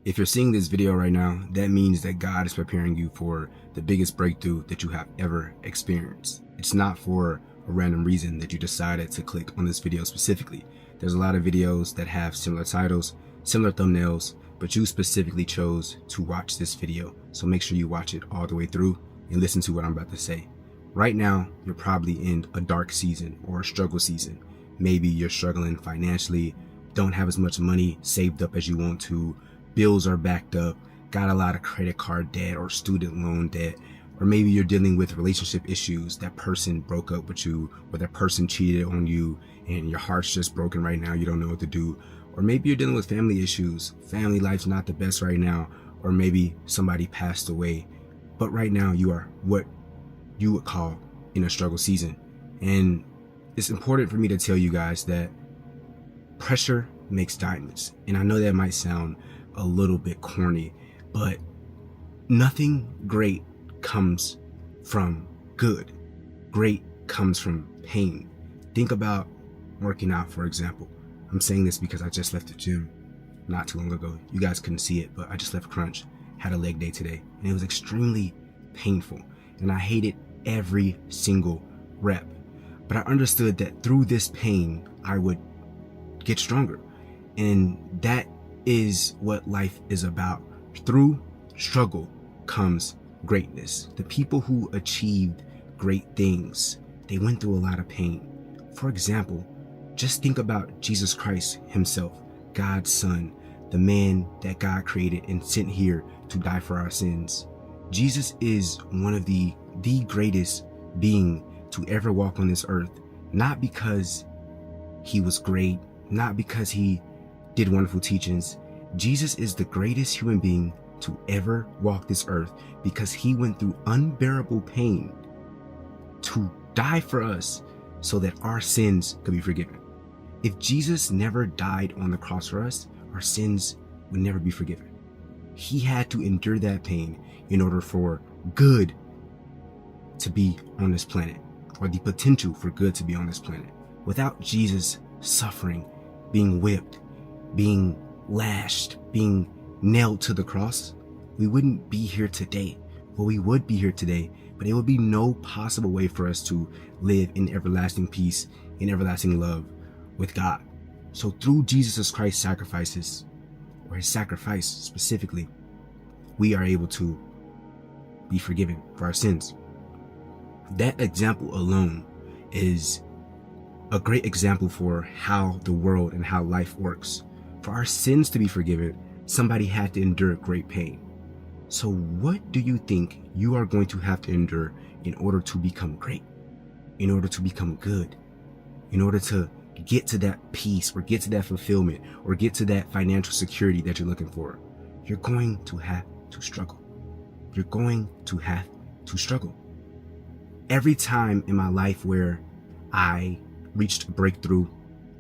If you're seeing this video right now, that means that God is preparing you for the biggest breakthrough that you have ever experienced. It's not for a random reason that you decided to click on this video specifically. There's a lot of videos that have similar titles, similar thumbnails, but you specifically chose to watch this video. So make sure you watch it all the way through and listen to what I'm about to say. Right now, you're probably in a dark season or a struggle season. Maybe you're struggling financially, don't have as much money saved up as you want to, bills are backed up, got a lot of credit card debt or student loan debt, or maybe you're dealing with relationship issues. That person broke up with you, or that person cheated on you and your heart's just broken right now, you don't know what to do. Or maybe you're dealing with family issues, family life's not the best right now, or maybe somebody passed away, but right now you are what you would call in a struggle season. And it's important for me to tell you guys that pressure makes diamonds. And I know that might sound a little bit corny, but nothing great comes from good. Great comes from pain. Think about working out, for example. I'm saying this because I just left the gym not too long ago. You guys couldn't see it, but I just left Crunch, had a leg day today, and it was extremely painful. And I hated every single rep. But I understood that through this pain, I would get stronger. And that is what life is about. Through struggle comes greatness. The people who achieved great things, they went through a lot of pain. For example, just think about Jesus Christ himself, God's son, the man that God created and sent here to die for our sins. Jesus is one of the greatest being to ever walk on this earth, not because he was great, not because he did wonderful teachings. Jesus is the greatest human being to ever walk this earth because he went through unbearable pain to die for us so that our sins could be forgiven. If Jesus never died on the cross for us, our sins would never be forgiven. He had to endure that pain in order for good to be on this planet, or the potential for good to be on this planet. Without Jesus suffering, being whipped, being lashed, being nailed to the cross, we wouldn't be here today. Well, we would be here today, but it would be no possible way for us to live in everlasting peace, in everlasting love with God. So through Jesus Christ's sacrifices, or his sacrifice specifically, we are able to be forgiven for our sins. That example alone is a great example for how the world and how life works. For our sins to be forgiven, somebody had to endure great pain. So what do you think you are going to have to endure in order to become great, in order to become good, in order to get to that peace or get to that fulfillment or get to that financial security that you're looking for? You're going to have to struggle. You're going to have to struggle. Every time in my life where I reached a breakthrough,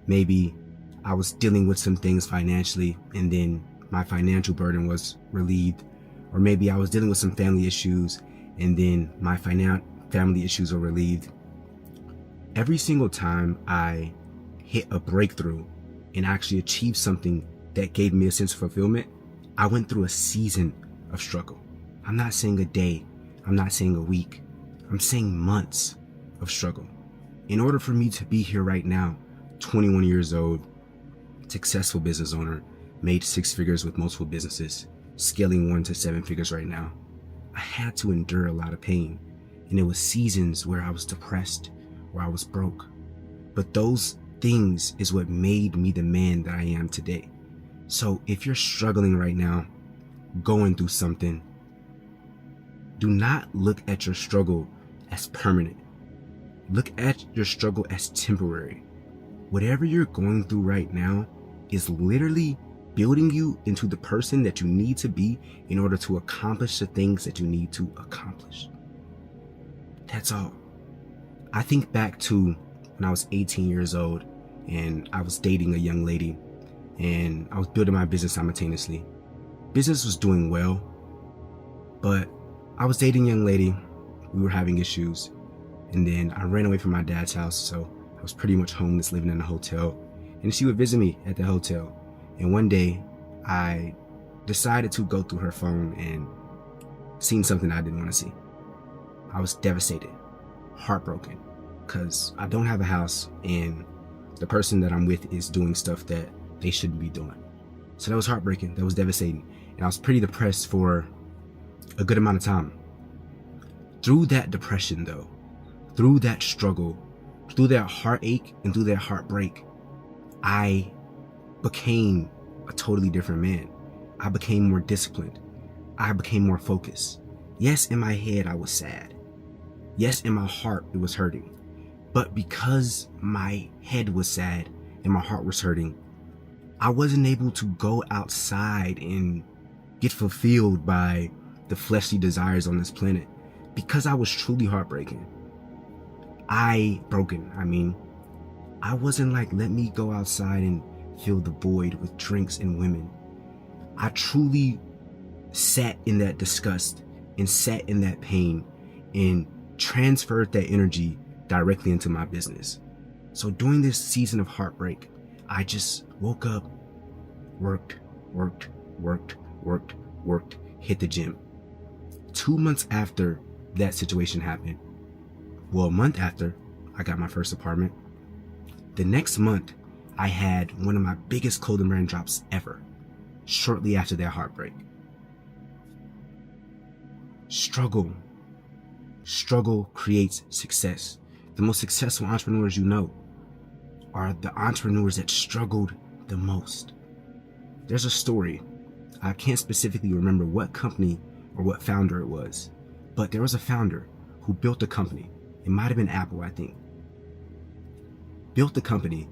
maybe I was dealing with some things financially and then my financial burden was relieved, or maybe I was dealing with some family issues and then my family issues are relieved. Every single time I hit a breakthrough and actually achieved something that gave me a sense of fulfillment, I went through a season of struggle. I'm not saying a day, I'm not saying a week, I'm saying months of struggle. In order for me to be here right now, 21 years old, successful business owner, made 6 figures with multiple businesses, scaling 1 to 7 figures right now, I had to endure a lot of pain. And it was seasons where I was depressed, where I was broke. But those things is what made me the man that I am today. So if you're struggling right now, going through something, do not look at your struggle as permanent. Look at your struggle as temporary. Whatever you're going through right now is literally building you into the person that you need to be in order to accomplish the things that you need to accomplish. That's all. I think back to when I was 18 years old and I was dating a young lady and I was building my business simultaneously. Business was doing well, but I was dating a young lady. We were having issues, and then I ran away from my dad's house, so I was pretty much homeless, living in a hotel, and she would visit me at the hotel. And one day I decided to go through her phone and seen something I didn't want to see. I was devastated, heartbroken, because I don't have a house and the person that I'm with is doing stuff that they shouldn't be doing. So that was heartbreaking, that was devastating. And I was pretty depressed for a good amount of time. Through that depression though, through that struggle, through that heartache and through that heartbreak, I became a totally different man. I became more disciplined. I became more focused. Yes, in my head I was sad. Yes, in my heart it was hurting. But because my head was sad and my heart was hurting, I wasn't able to go outside and get fulfilled by the fleshly desires on this planet because I was truly heartbroken. I wasn't like, let me go outside and fill the void with drinks and women. I truly sat in that disgust and sat in that pain and transferred that energy directly into my business. So during this season of heartbreak, I just woke up, worked, hit the gym. 2 months after that situation happened, well, a month after I got my first apartment, the next month I had one of my biggest clothing brand drops ever, shortly after that heartbreak. Struggle creates success. The most successful entrepreneurs you know are the entrepreneurs that struggled the most. There's a story. I can't specifically remember what company or what founder it was, but there was a founder who built a company. It might have been Apple, I think. Built the company,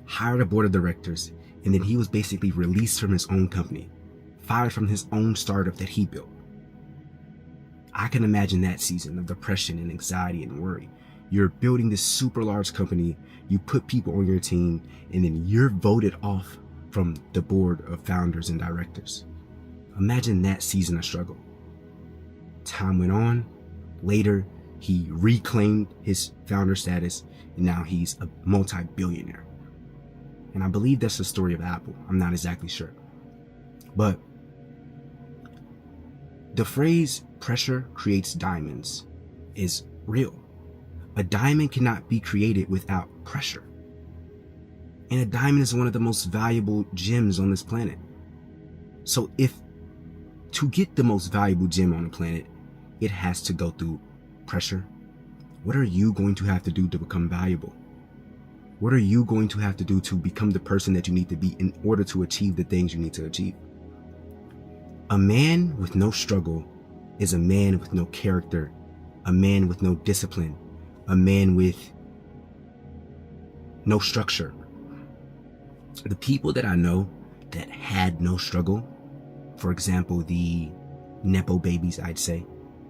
hired a board of directors, and then he was basically released from his own company, fired from his own startup that he built. I can imagine that season of depression and anxiety and worry. You're building this super large company, you put people on your team, and then you're voted off from the board of founders and directors. Imagine that season of struggle. Time went on. Later, he reclaimed his founder status, and now he's a multi-billionaire. And I believe that's the story of Apple. I'm not exactly sure. But the phrase pressure creates diamonds is real. A diamond cannot be created without pressure. And a diamond is one of the most valuable gems on this planet. So to get the most valuable gem on the planet, it has to go through pressure. What are you going to have to do to become valuable? What are you going to have to do to become the person that you need to be in order to achieve the things you need to achieve? A man with no struggle is a man with no character, a man with no discipline, a man with no structure. The people that I know that had no struggle, for example, the Nepo babies, I'd say,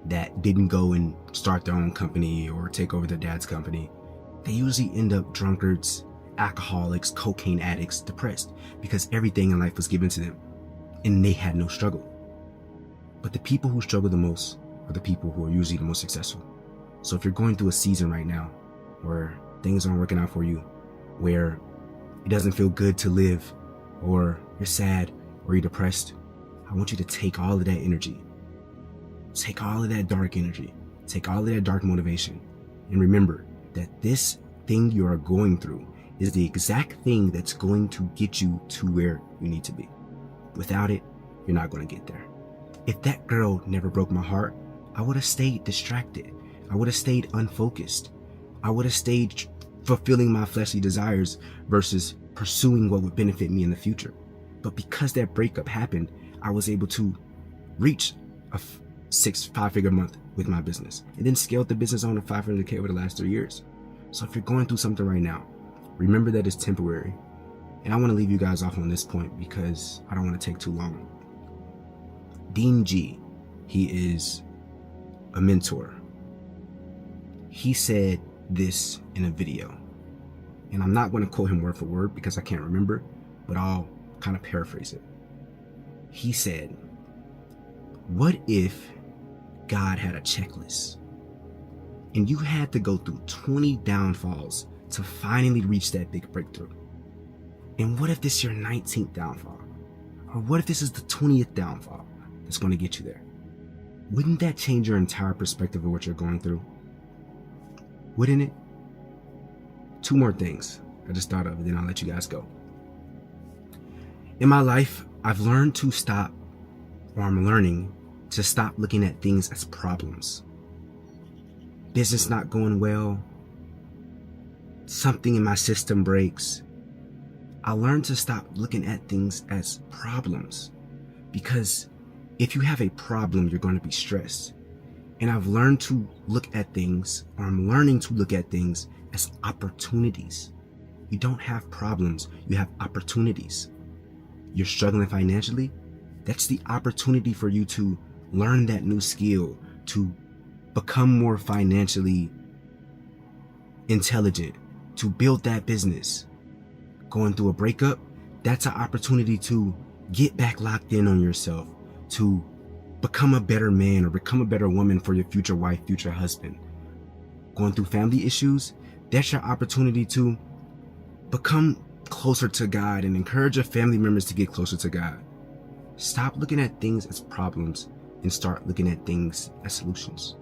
that didn't go and start their own company or take over their dad's company, they usually end up drunkards, alcoholics, cocaine addicts, depressed, because everything in life was given to them and they had no struggle. But the people who struggle the most are the people who are usually the most successful. So if you're going through a season right now where things aren't working out for you, where it doesn't feel good to live, or you're sad, or you're depressed, I want you to take all of that energy, take all of that dark energy, take all of that dark motivation, and remember that this thing you are going through is the exact thing that's going to get you to where you need to be. Without it, you're not going to get there. If that girl never broke my heart, I would have stayed distracted. I would have stayed unfocused. I would have stayed fulfilling my fleshly desires versus pursuing what would benefit me in the future. But because that breakup happened, I was able to reach a 5-figure month with my business and then scaled the business on to $500K over the last 3 years. So if you're going through something right now, remember that it's temporary. And I want to leave you guys off on this point because I don't want to take too long. Dean G, he is a mentor. He said this in a video, and I'm not going to quote him word for word because I can't remember, but I'll kind of paraphrase it. He said, what if God had a checklist and you had to go through 20 downfalls to finally reach that big breakthrough? And what if this is your 19th downfall? Or what if this is the 20th downfall that's going to get you there? Wouldn't that change your entire perspective of what you're going through? Wouldn't it? 2 more things I just thought of, and then I'll let you guys go. In my life, I've learned to stop, or I'm learning to stop looking at things as problems. Business not going well, something in my system breaks. I learned to stop looking at things as problems, because if you have a problem, you're going to be stressed. And I've learned to look at things, or I'm learning to look at things as opportunities. You don't have problems, you have opportunities. You're struggling financially, that's the opportunity for you to learn that new skill, to become more financially intelligent, to build that business. Going through a breakup, that's an opportunity to get back locked in on yourself, to become a better man or become a better woman for your future wife, future husband. Going through family issues, that's your opportunity to become closer to God and encourage your family members to get closer to God. Stop looking at things as problems and start looking at things as solutions.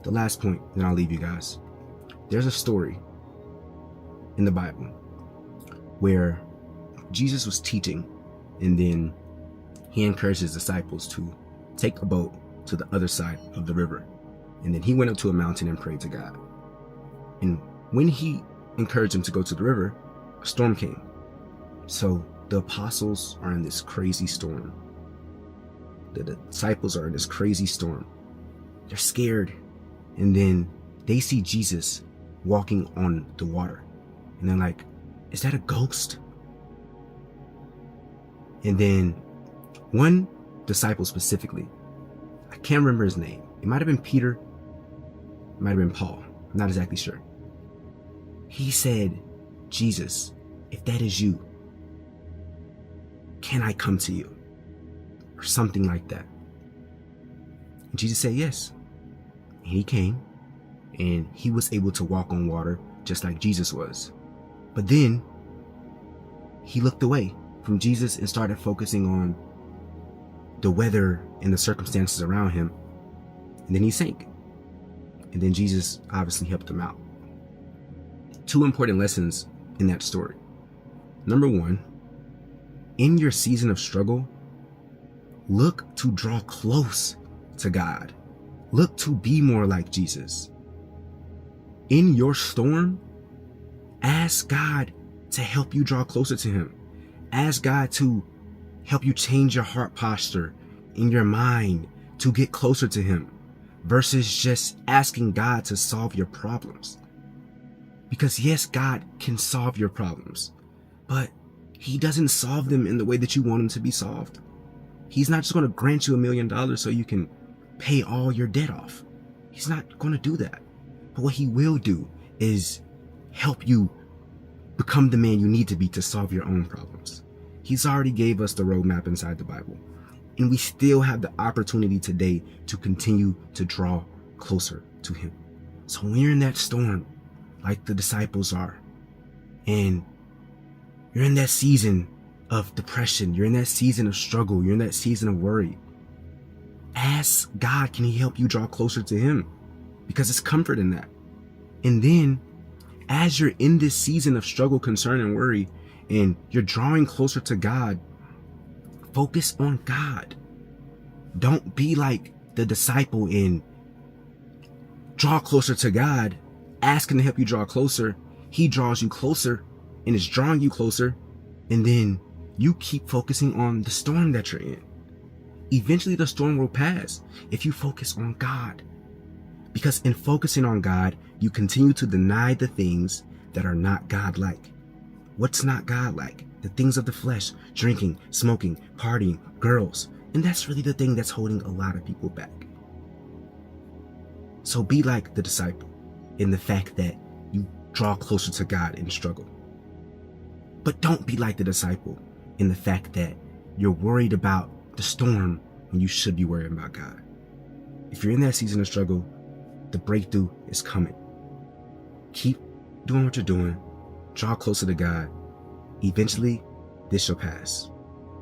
The last point, then I'll leave you guys. There's a story in the Bible where Jesus was teaching, and then he encouraged his disciples to take a boat to the other side of the river. And then he went up to a mountain and prayed to God. And when he encouraged them to go to the river, a storm came. So the apostles are in this crazy storm. The disciples are in this crazy storm. They're scared. And then they see Jesus walking on the water. And they're like, is that a ghost? And then one disciple specifically, I can't remember his name. It might have been Peter. It might have been Paul. I'm not exactly sure. He said, Jesus, if that is you, can I come to you? Or something like that. And Jesus said yes. And he came, and he was able to walk on water just like Jesus was. But then he looked away from Jesus and started focusing on the weather and the circumstances around him. And then he sank. And then Jesus obviously helped him out. 2 important lessons in that story. Number 1, in your season of struggle, look to draw close to God. Look to be more like Jesus. In your storm, ask God to help you draw closer to him. Ask God to help you change your heart posture in your mind to get closer to him, versus just asking God to solve your problems. Because yes, God can solve your problems, but he doesn't solve them in the way that you want them to be solved. He's not just going to grant you $1 million so you can pay all your debt off. He's not going to do that. But what he will do is help you become the man you need to be to solve your own problems. He's already gave us the roadmap inside the Bible. And we still have the opportunity today to continue to draw closer to him. So when you're in that storm, like the disciples are, and you're in that season of depression, you're in that season of struggle, you're in that season of worry, ask God, can he help you draw closer to him? Because it's comfort in that. And then as you're in this season of struggle, concern, and worry, and you're drawing closer to God, focus on God. Don't be like the disciple and draw closer to God, ask him to help you draw closer. He draws you closer and is drawing you closer. And then you keep focusing on the storm that you're in. Eventually the storm will pass if you focus on God. Because in focusing on God, you continue to deny the things that are not God-like. What's not God-like? The things of the flesh, drinking, smoking, partying, girls. And that's really the thing that's holding a lot of people back. So be like the disciple in the fact that you draw closer to God in struggle. But don't be like the disciple in the fact that you're worried about the storm when you should be worried about God. If you're in that season of struggle, the breakthrough is coming. Keep doing what you're doing. Draw closer to God. Eventually, this shall pass.